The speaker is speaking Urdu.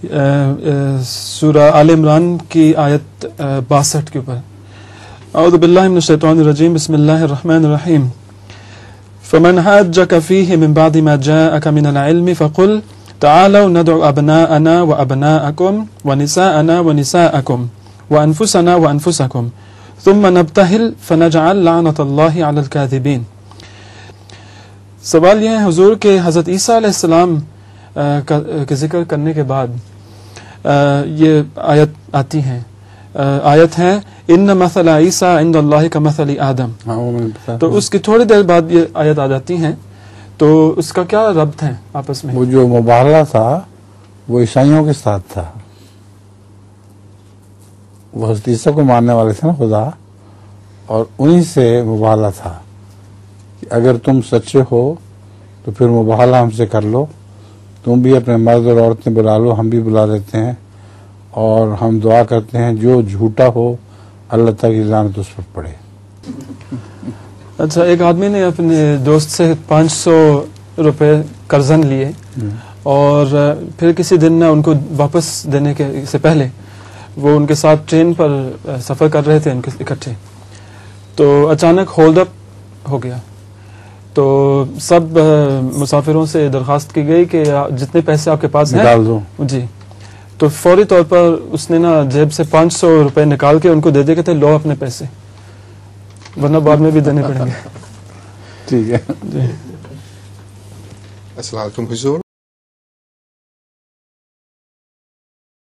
سورہ آل عمران کی آیت 62 کے اوپر. اعوذ باللہ من الشیطان الرجیم بسم اللہ الرحمن الرحیم. فمن حاجك فيه من بعد ما جاءك من العلم فقل تعالوا ندعو أبناءنا وأبناءكم ونساءنا ونساءكم وأنفسنا وأنفسكم ثم نبتهل فنجعل لعنة الله على الكاذبين. سوال یہ ہے حضور کہ حضرت عیسیٰ علیہ السلام کا ذکر کرنے کے بعد یہ آیت آتی ہیں. آیت ہے ان مثل عیسیٰ عند اللہ کمثل آدم. تو اس کی تھوڑی دیر بعد یہ آیت آ جاتی ہیں. تو اس کا کیا ربط ہے آپس میں؟ وہ جو مباہلہ تھا وہ عیسائیوں کے ساتھ تھا. وہ حضرت عیسیٰ کو ماننے والے تھے نا خدا، اور انہی سے مباہلہ تھا کہ اگر تم سچے ہو تو پھر مباہلہ ہم سے کر لو، تم بھی اپنے مرد اور عورتیں بلا لو، ہم بھی بلا لیتے ہیں، اور ہم دعا کرتے ہیں جو جھوٹا ہو اللہ تعالیٰ کی لعنت اس پر پڑے. اچھا، ایک آدمی نے اپنے دوست سے 500 روپے قرضاً لیے اور پھر کسی دن نہ ان کو واپس دینے کے سے پہلے وہ ان کے ساتھ ٹرین پر سفر کر رہے تھے ان کے اکٹھے. تو اچانک ہولڈ اپ ہو گیا. تو سب مسافروں سے درخواست کی گئی کہ جتنے پیسے آپ کے پاس ہیں نکال دو. جی. تو فوری طور پر اس نے نا جیب سے 500 روپے نکال کے ان کو دے دے کے تھے لو اپنے پیسے، ورنہ بعد میں بھی دینے پڑیں گے. ٹھیک ہے. جی. السلام علیکم حضور.